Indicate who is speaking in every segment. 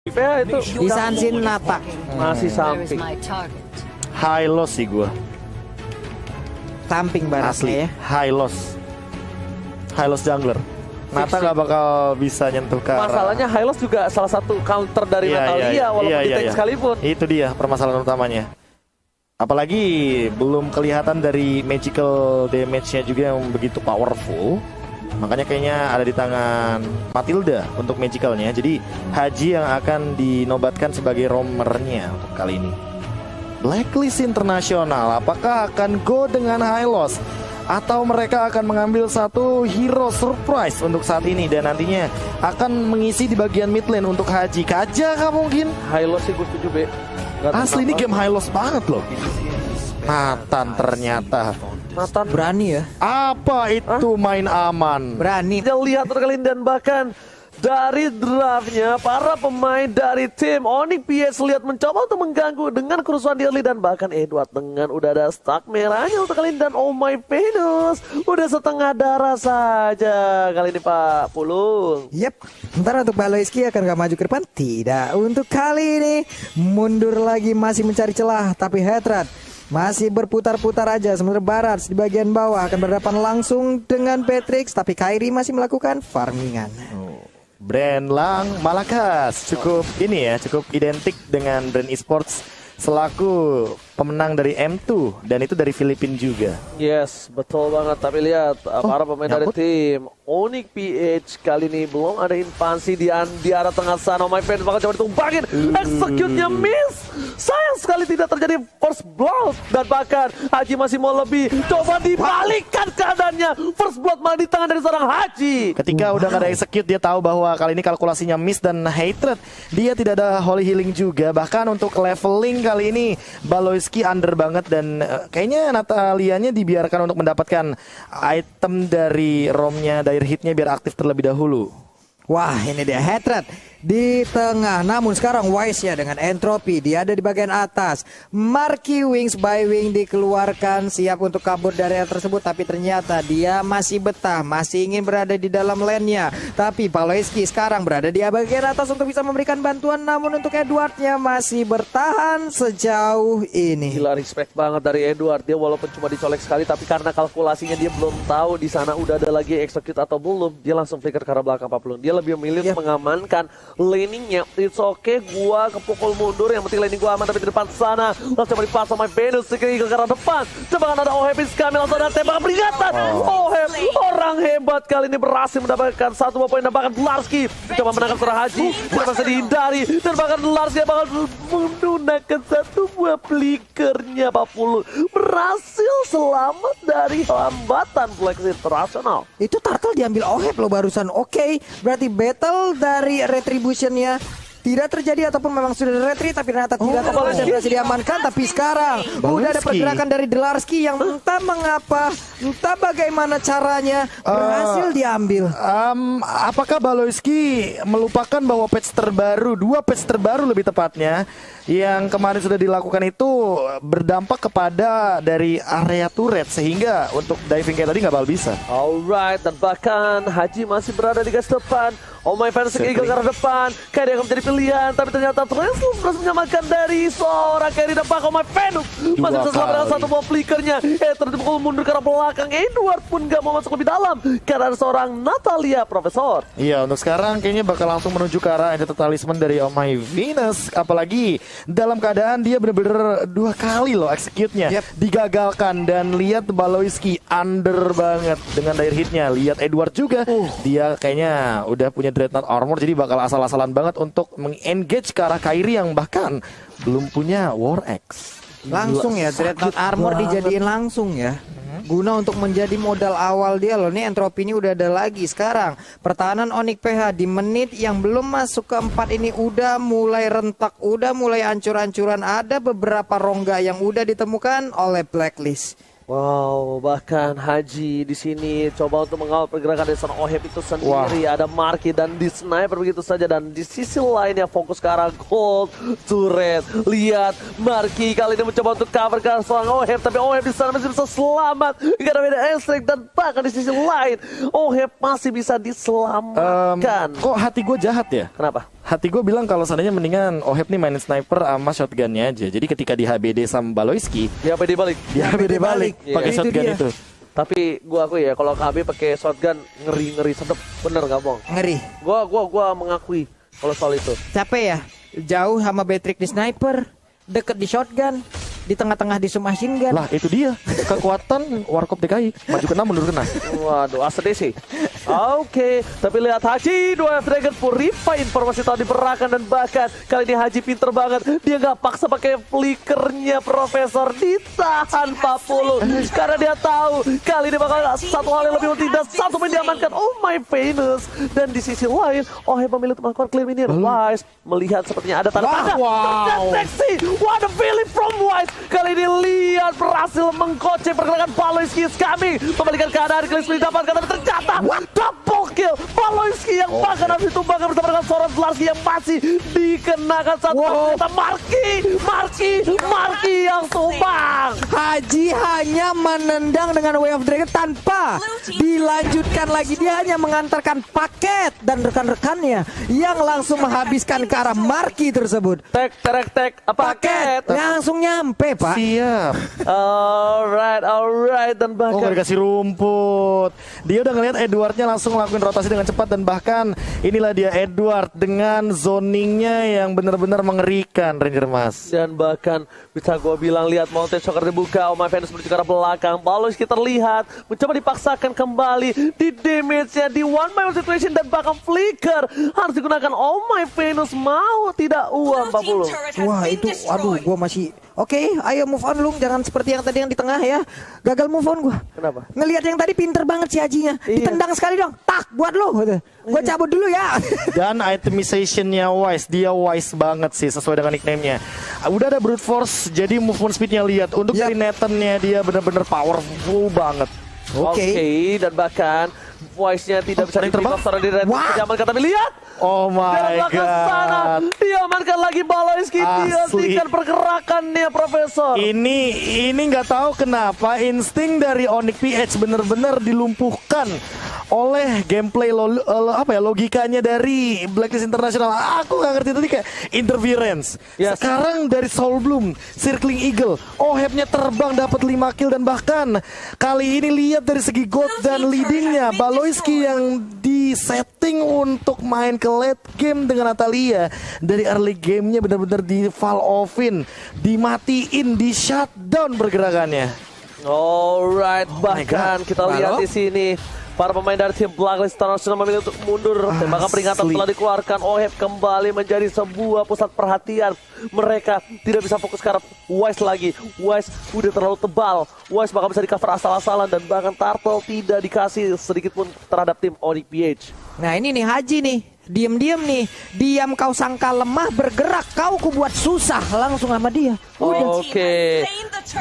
Speaker 1: Ya itu
Speaker 2: Isansin Nata
Speaker 1: masih samping.
Speaker 3: High loss sih gue.
Speaker 2: samping baratnya
Speaker 3: Asli
Speaker 2: ya.
Speaker 3: high loss. High loss jungler. Nata gak bakal bisa nyentuh ke arah.
Speaker 1: Masalahnya Hylos juga salah satu counter dari Natalia walaupun di tank sekalipun.
Speaker 3: Itu dia permasalahan utamanya. Apalagi belum kelihatan dari magical damage-nya juga yang begitu powerful. Makanya kayaknya ada di tangan Matilda untuk magicalnya. Jadi Haji yang akan dinobatkan sebagai roamernya untuk kali ini. Blacklist Internasional apakah akan go dengan high loss atau mereka akan mengambil satu hero surprise untuk saat ini dan nantinya akan mengisi di bagian mid lane untuk Haji. Kaja kah mungkin?
Speaker 1: Hylos sih gue setuju be.
Speaker 3: Asli ini game high loss banget loh. Nathan ternyata.
Speaker 1: Nathan
Speaker 2: Berani ya.
Speaker 3: Apa itu main aman?
Speaker 2: Berani.
Speaker 1: kita lihat terkali dan bahkan dari draftnya para pemain dari tim Onyx PS lihat mencoba untuk mengganggu dengan kerusuhan di early dan bahkan Edward dengan udah ada stack merahnya untuk kali ini dan oh my Venus udah setengah darah saja kali ini Pak Pulung.
Speaker 2: Yep, ntar untuk Baloiski akan gak maju ke depan? Tidak, untuk kali ini mundur lagi masih mencari celah. Tapi Headrat masih berputar-putar aja. Sementara Barat di bagian bawah akan berhadapan langsung dengan Patrix. Tapi Kairi masih melakukan farmingan.
Speaker 3: Brand Lang Malakas cukup ini ya, cukup identik dengan brand esports selaku pemenang dari M2 dan itu dari Filipina juga.
Speaker 1: Yes, betul banget. Tapi lihat para pemain dari
Speaker 3: nyambut.
Speaker 1: tim Onyx PH kali ini belum ada invasi di arah tengah sana. Oh my friend, bakal coba ditumbangin. Execute-nya miss. Sayang sekali tidak terjadi first blood. Dan bahkan Haji masih mau lebih. Coba dibalikkan keadaannya. First blood malah di tangan dari seorang Haji.
Speaker 3: Ketika udah gak ada execute dia tahu bahwa kali ini kalkulasinya miss dan hatred. Dia tidak ada holy healing juga. Bahkan untuk leveling kali ini Baloiski under banget dan kayaknya Natalianya dibiarkan untuk mendapatkan item dari romnya dire hitnya biar aktif terlebih dahulu.
Speaker 2: Wah, ini dia Headrat di tengah. Namun sekarang Wise ya dengan Entropy dia ada di bagian atas. Marky Wings by Wing dikeluarkan siap untuk kabur dari area tersebut. Tapi ternyata dia masih betah, masih ingin berada di dalam lane-nya. Tapi Paloiski sekarang berada di bagian atas untuk bisa memberikan bantuan. Namun untuk Edwardnya masih bertahan sejauh ini.
Speaker 1: Gila, respect banget dari Edward. Dia walaupun cuma dicolek sekali, tapi karena kalkulasinya dia belum tahu di sana udah ada lagi execute atau belum, dia langsung flicker ke arah belakang Papulung. Dia lebih memilih untuk mengamankan laningnya. It's okay, gua kepukul mundur. Yang penting laning gua aman, tapi di depan sana langsung coba dipas sama Venus ke arah depan. Coba kan ada Oheb kami langsung ada tembakan peringatan. Oheb, orang hebat kali ini berhasil mendapatkan satu poin dan bahkan Larski coba menangkap seorang Haji. Tidak bisa dihindari dan bahkan Larski bakal menggunakan satu buah flickernya. 40 berhasil selamat dari hambatan Blacklist Internasional.
Speaker 2: Itu Turtle diambil Oheb loh barusan. Oke, berarti battle dari Retribution-nya tidak terjadi ataupun memang sudah retri tapi ternyata tidak terjadi dan berhasil diamankan. Tapi sekarang udah ada pergerakan dari Delarski yang entah mengapa, entah bagaimana caranya berhasil diambil.
Speaker 3: Apakah Baloiski melupakan bahwa patch terbaru, 2 patch terbaru lebih tepatnya yang kemarin sudah dilakukan itu berdampak kepada dari area turret sehingga untuk diving kayak tadi nggak bakal bisa.
Speaker 1: Alright, dan bahkan Haji masih berada di garis depan. Oh my fans Eagle ke arah depan. Kayak dia akan menjadi pilihan, tapi ternyata Translum berhasil menyelamatkan dari seorang carry depan. Oh my Venus masih bisa selamatkan satu buah flickernya. Terpukul mundur ke arah belakang. Edward pun gak mau masuk lebih dalam karena ada seorang Natalia Profesor.
Speaker 3: Iya, untuk sekarang kayaknya bakal langsung menuju ke arah Enchanted Talisman dari Oh My Venus. Apalagi dalam keadaan dia bener-bener 2 kali loh execute-nya digagalkan. Dan lihat Baloiski under banget dengan dire hitnya. Lihat Edward juga, dia kayaknya udah punya Dreadnought Armor, jadi bakal asal-asalan banget untuk meng-engage ke arah Kairi yang bahkan belum punya War Axe.
Speaker 2: Langsung ya Dreadnought Armor dijadiin langsung ya. Guna untuk menjadi modal awal dia loh. Nih Entropy ini udah ada lagi. Sekarang pertahanan Onyx PH di menit yang belum masuk ke 4 ini udah mulai rentak, udah mulai hancur-hancuran. Ada beberapa rongga yang udah ditemukan oleh Blacklist.
Speaker 1: Wow, bahkan Haji di sini coba untuk mengawal pergerakan dari seorang Oheb itu sendiri. Ada Marky dan di sniper begitu saja. Dan di sisi lainnya fokus ke arah gold turret. Lihat Marky kali ini mencoba untuk cover ke seorang Oheb, tapi Oheb di sana masih bisa selamat. Gak ada beda extract dan bahkan di sisi lain Oheb masih bisa diselamatkan.
Speaker 3: Kok hati gue jahat ya?
Speaker 1: Kenapa?
Speaker 3: hati gue bilang kalau seandainya mendingan Oheb nih mainin sniper sama shotgunnya aja. Jadi ketika di HBD sama Baloyski,
Speaker 1: Dia PD balik.
Speaker 3: dia HBD balik
Speaker 1: Iya.
Speaker 3: pakai
Speaker 2: Itu
Speaker 3: shotgun
Speaker 2: dia.
Speaker 3: itu.
Speaker 1: Tapi gua akui ya kalau KB pakai shotgun ngeri sedep, bener nggak bohong.
Speaker 2: Ngeri.
Speaker 1: Gua mengakui kalau soal itu.
Speaker 2: Capek ya? Jauh sama Patrick di sniper, deket di shotgun, di tengah-tengah di submachine gun.
Speaker 3: Lah itu dia kekuatan Warkop DKI, maju kena mundur kena.
Speaker 1: Waduh, ACDC. Oke, tapi lihat Haji, 2F Dragon Purify informasi tahu diperahkan dan bahkan kali ini Haji pinter banget. Dia nggak paksa pakai flickernya Profesor, ditahan 40 karena dia tahu kali ini bakal satu hal yang lebih penting dan satu main diamankan. Oh my Venus. Dan di sisi lain, Oheb memilih untuk melakukan claim ini. Wise melihat sepertinya ada tanda-tanda.
Speaker 3: Wow.
Speaker 1: Deteksi. What a feeling from Wise. Kali ini lihat berhasil mengkocek pergerakan Baloyski kami membalikan keadaan Klis didapatkan tapi ternyata double kill Baloyski yang bahkan harus ditumbangkan bersama dengan Soren Zlarski yang masih dikenakan satu ternyata Marki yang tumbang.
Speaker 2: Haji hanya menendang dengan Way of Dragon tanpa dilanjutkan lagi. Dia hanya mengantarkan paket dan rekan-rekannya yang langsung menghabiskan ke arah Marki tersebut.
Speaker 1: Tek paket.
Speaker 2: Langsung nyampe, Pak.
Speaker 3: Siap.
Speaker 1: Alright dan
Speaker 3: Oh,
Speaker 1: bahkan
Speaker 3: gak dikasih rumput. Dia udah ngeliat Edwardnya langsung ngelakuin rotasi dengan cepat dan bahkan inilah dia Edward dengan zoningnya yang benar-benar mengerikan, Ranger Mas.
Speaker 1: dan bahkan bisa gue bilang lihat Mountain Shocker dibuka, Oh My Venus menuju ke arah belakang. Baloyski terlihat mencoba dipaksakan kembali di damage-nya di one by one situation dan bahkan flicker harus digunakan. Oh My Venus mau tidak uang 40.
Speaker 2: Wah, itu aduh, gua masih oke, ayo move on lu, jangan seperti yang tadi yang di tengah ya. Gagal move on gua.
Speaker 1: Kenapa?
Speaker 2: Ngelihat yang tadi pinter banget si Hajinya.
Speaker 1: Iya.
Speaker 2: Ditendang sekali dong. Tak buat lu gitu. Gua cabut dulu ya.
Speaker 3: Dan itemization-nya Wise, dia wise banget sih sesuai dengan nickname-nya. Udah ada brute force, jadi movement speed-nya lihat. Untuk
Speaker 2: Yap.
Speaker 3: dari Nathan-nya dia benar-benar powerful banget.
Speaker 2: Oke.
Speaker 1: Dan bahkan Wise-nya tidak bisa
Speaker 3: ada yang terbang?
Speaker 1: diterima secara direct.
Speaker 2: Wah.
Speaker 1: Diamankan tapi lihat.
Speaker 3: Oh my
Speaker 1: Ke sana
Speaker 3: god.
Speaker 1: diamankan lagi Baloyski,
Speaker 3: Asli.
Speaker 1: dihentikan pergerakannya Profesor.
Speaker 3: Ini nggak tahu kenapa insting dari Onyx PH benar-benar dilumpuhkan oleh gameplay logikanya dari Blacklist International. Aku nggak ngerti tadi kayak interference.
Speaker 1: Yes.
Speaker 3: Sekarang dari Soul Bloom, Circling Eagle, Ohebnya terbang dapat 5 kill dan bahkan kali ini lihat dari segi gold dan leadingnya Baloyski yang disetting untuk main ke late game dengan Natalia. Dari early gamenya benar-benar di fall offin, dimatiin, di shutdown pergerakannya.
Speaker 1: Alright, bahkan
Speaker 3: God.
Speaker 1: kita lihat
Speaker 2: Halo?
Speaker 1: di sini para pemain dari tim Blacklist International memilih untuk mundur. Tembakan peringatan
Speaker 3: Asli.
Speaker 1: telah dikeluarkan. Oheb kembali menjadi sebuah pusat perhatian. Mereka tidak bisa fokus ke arah Wise lagi. Wise udah terlalu tebal. Wise bakal bisa di cover asal-asalan dan bahkan Turtle tidak dikasih sedikit pun terhadap tim Onyx PH.
Speaker 2: Nah, ini nih Haji nih. Diam-diam nih. Diam kau sangka lemah, bergerak kau ku buat susah langsung sama dia. Udah.
Speaker 1: Oke,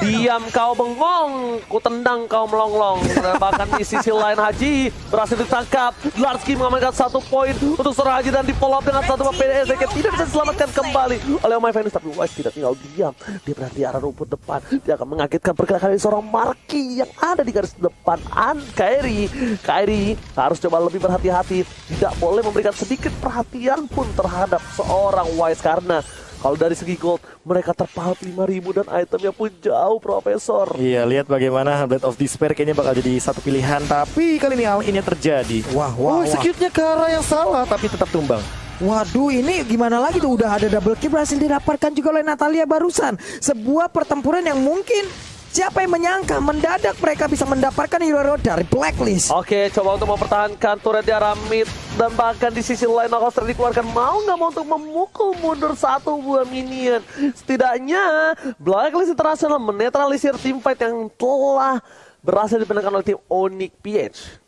Speaker 1: diam kau bengong, ku tendang kau melonglong. Dan bahkan di sisi lain Haji berhasil ditangkap. Zlarski mengamankan 1 poin untuk seorang Haji dan di follow up dengan 1 PDS yang tidak bisa diselamatkan kembali oleh Oh My Venus. Tapi Wise tidak tinggal diam, dia berarti arah rumput depan. Dia akan mengagetkan pergerakan dari seorang Marki yang ada di garis depan. Kairi harus coba lebih berhati-hati, tidak boleh memberikan sedikit perhatian pun terhadap seorang Wise karena kalau dari segi gold, mereka terpaut 5.000 dan itemnya pun jauh, Profesor.
Speaker 3: Iya, lihat bagaimana Blade of Despair kayaknya bakal jadi satu pilihan. Tapi kali ini hal ini terjadi.
Speaker 2: Wah.
Speaker 3: Execute-nya ke arah yang salah tapi tetap tumbang.
Speaker 2: Waduh, ini gimana lagi tuh, udah ada double kill berhasil didapatkan juga oleh Natalia barusan. Sebuah pertempuran yang mungkin siapa yang menyangka mendadak mereka bisa mendapatkan hero dari Blacklist.
Speaker 1: Oke, coba untuk mempertahankan turret di arah mid dan bahkan di sisi lain Knuckles dikeluarkan mau nggak mau untuk memukul mundur 1 buah minion. Setidaknya Blacklist International menetralisir tim fight yang telah berhasil dimenangkan oleh tim Onyx PH.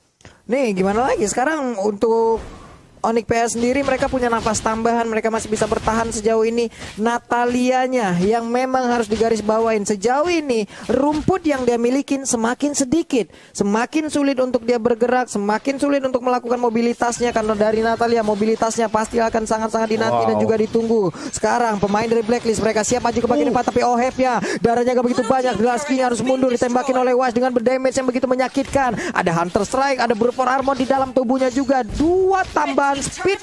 Speaker 2: Nih gimana lagi sekarang untuk Onyx PS sendiri, mereka punya nafas tambahan, mereka masih bisa bertahan sejauh ini. Natalianya yang memang harus digarisbawain, sejauh ini rumput yang dia milikin semakin sedikit, semakin sulit untuk dia bergerak, semakin sulit untuk melakukan mobilitasnya karena dari Natalia mobilitasnya pasti akan sangat-sangat dinanti dan juga ditunggu. Sekarang pemain dari Blacklist mereka siap maju ke bagian depan tapi Ohebnya darahnya gak begitu banyak, Zlarski harus mundur ditembakin oleh Wise dengan berdamage yang begitu menyakitkan. Ada Hunter Strike, ada Brute for Armor di dalam tubuhnya juga, 2 tambahan dan speed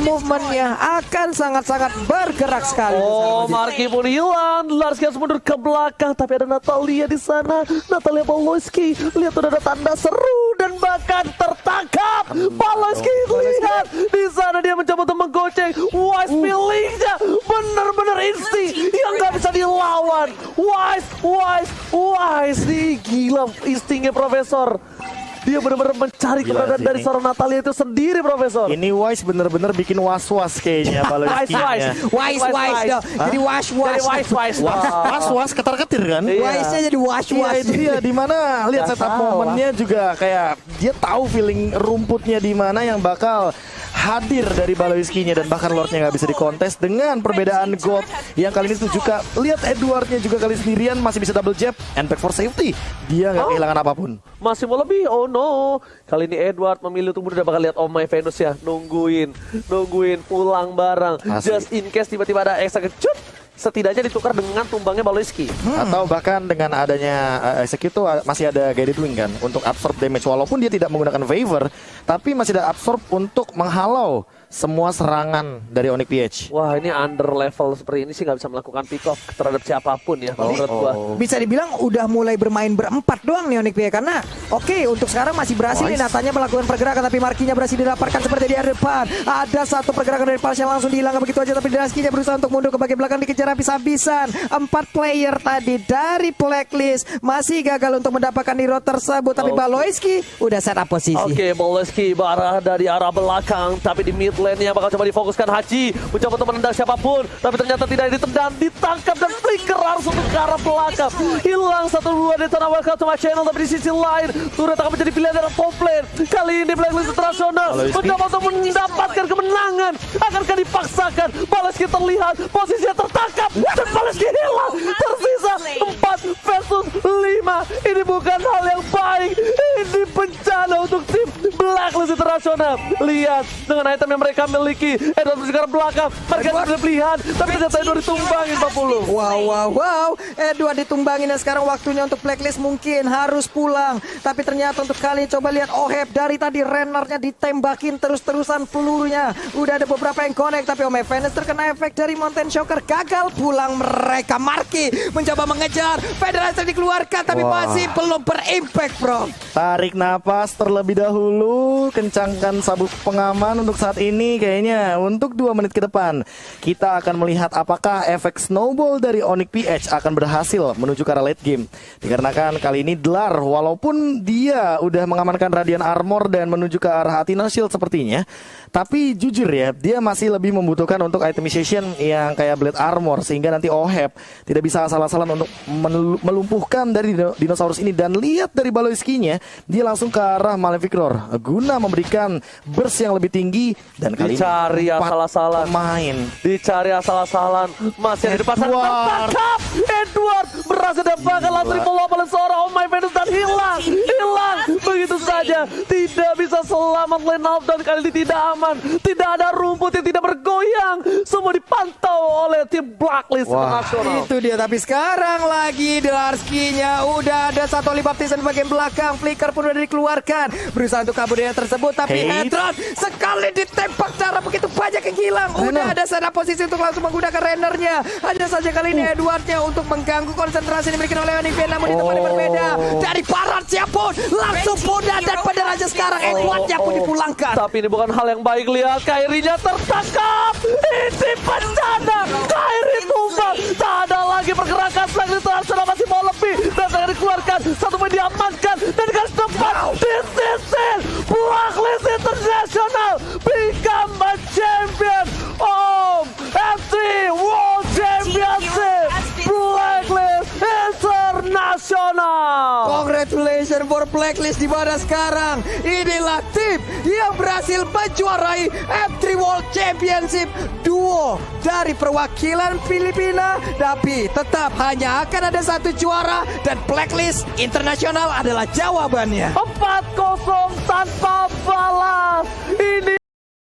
Speaker 2: movementnya akan sangat-sangat bergerak sekali.
Speaker 1: Oh, Marky pun hilang. Larski harus mundur ke belakang, tapi ada Natalia di sana. Natalia Pawlowski, lihat udah ada tanda seru dan bahkan tertangkap. Pawlowski lihat di sana dia mencoba untuk menggoceng. Wise feelingnya benar-benar insting yang nggak bisa dilawan. Wise nih gila instingnya Profesor. Dia benar-benar mencari keberadaan dari seorang Natalia itu sendiri, Profesor.
Speaker 3: Ini Wise bener-bener bikin was-was kayaknya Pawlowski-nya.
Speaker 2: Wise. Jadi was-was.
Speaker 3: Was-was ketar-ketir kan?
Speaker 1: Iya.
Speaker 2: Wise-nya jadi
Speaker 3: Iya
Speaker 2: was-was.
Speaker 3: itu dia, dimana lihat setup momennya juga kayak dia tahu feeling rumputnya di mana yang bakal hadir dari Pawlowski-nya, dan bahkan Lordnya nggak bisa dikontes dengan perbedaan gold yang kali ini tuh juga. Lihat Edwardnya juga kali sendirian masih bisa double jab and back for safety. Dia nggak kehilangan apapun.
Speaker 1: Masih mau lebih, oh no. Kali ini Edward memilih untuk udah bakal lihat Oh My Venus ya. Nungguin pulang barang.
Speaker 3: Asli.
Speaker 1: Just in case tiba-tiba ada ekstra kecut, setidaknya ditukar dengan tumbangnya Pawlowski.
Speaker 3: Atau bahkan dengan adanya Execute tuh masih ada Guided Wing kan untuk absorb damage, walaupun dia tidak menggunakan favor, tapi masih ada absorb untuk menghalau semua serangan dari Onyx PH.
Speaker 1: Wah, ini under level seperti ini sih nggak bisa melakukan pick off terhadap siapapun ya kalau menurut gua.
Speaker 2: Bisa dibilang udah mulai bermain berempat doang nih Onyx PH, karena oke, untuk sekarang masih berhasil nih Natanya melakukan pergerakan, tapi Markinya berhasil didapatkan seperti di depan. Ada satu pergerakan dari Pulse yang langsung dihilangkan begitu aja, tapi Draskinya berusaha untuk mundur ke bagian belakang, dikejar habis-habisan. 4 player tadi dari Blacklist masih gagal untuk mendapatkan hero tersebut, tapi Pawlowski udah set up posisi.
Speaker 1: Oke, Pawlowski berada di arah belakang, tapi di mid lane yang bakal coba difokuskan Haji, mencoba untuk menendang siapapun, tapi ternyata tidak ditendang, ditangkap dan flicker harus untuk ke arah belakang. Hilang 1-2 di tanah Welcome to my channel, tapi di sisi lain turret akan menjadi pilihan dari top lane. Kali ini Blacklist International mencoba untuk mendapatkan kemenangan. Akankah dipaksakan? Pawlowski terlihat posisinya tertangkap dan Pawlowski hilang. Tersisa 4 versus 5. Ini bukan hal yang baik. Ini bencana untuk tim Blacklist International. Lihat dengan item yang mereka miliki, Edward bergerak ke belakang. Mereka sudah berpilihan, tapi ternyata Edward ditumbangin 40.
Speaker 2: Wow. Edward ditumbangin dan sekarang waktunya untuk Blacklist mungkin harus pulang. Tapi ternyata untuk kali ini coba lihat Oheb dari tadi Rennernya ditembakin terus-terusan pelurunya. Udah ada beberapa yang connect, tapi Ome Venus terkena efek dari Mountain Shocker. Gagal pulang mereka. Marky mencoba mengejar, Federasi dikeluarkan, tapi masih belum berimpact, bro.
Speaker 3: Tarik napas terlebih dahulu, kencangkan sabuk pengaman untuk saat ini. Kayaknya untuk 2 menit ke depan kita akan melihat apakah efek snowball dari Onyx PH akan berhasil menuju ke arah late game. Dikarenakan kali ini Dlar, walaupun dia udah mengamankan Radiant Armor dan menuju ke arah Athena Shield sepertinya, tapi jujur ya, dia masih lebih membutuhkan untuk itemization yang kayak Blade Armor, sehingga nanti Oheb tidak bisa asal-asalan untuk melumpuhkan dari dinosaurus ini. Dan lihat dari Pawlowski-nya, dia langsung ke arah Malefic Roar guna memberikan burst yang lebih tinggi. Dan kali
Speaker 1: Dicari
Speaker 3: ini
Speaker 1: asal-asalan. Dicari asal-asalan. Masih ada di pasar tertangkap. Edward berhasil dapatkan triple oleh seorang Oh My Venus dan hilang. Begitu saja. Tidak bisa selamat lane out, dan kali ini tidak aman. Tidak ada rumput yang tidak bergoyang. Semua dipantau oleh tim Blacklist International.
Speaker 2: Itu dia, tapi sekarang lagi Darskinya udah ada satu baptisan bagian belakang. Flicker pun udah dikeluarkan, berusaha untuk kabur dari tersebut, tapi Hedron sekali ditembak cara begitu banyak yang hilang. Udah ada sana posisi untuk langsung menggunakan Rennernya. Hanya saja kali ini Edwardnya untuk mengganggu konsentrasi dimiliki oleh Onyx, namun di tempat yang berbeda. Dari Barat siapun langsung punah, dan pada raja sekarang Edwardnya pun dipulangkan.
Speaker 1: Tapi ini bukan hal yang baik. Lihat Kairinya tertangkap. Ini bencana. Kairi tumbang. Tak ada lagi pergerakan. Blacklist International masih mau lebih, dan akan dikeluarkan. Satu main diamankan dan dikasih tempat. This is it. Blacklist International become a champion of F3 World Championship. Blacklist International.
Speaker 2: Congratulations for Blacklist, di mana sekarang inilah tim yang berhasil menjuarai F3 World Championship duo dari perwakilan Filipina, tapi tetap hanya akan ada satu juara, dan Blacklist International adalah jawabannya.
Speaker 1: 4-0 tanpa balas. Ini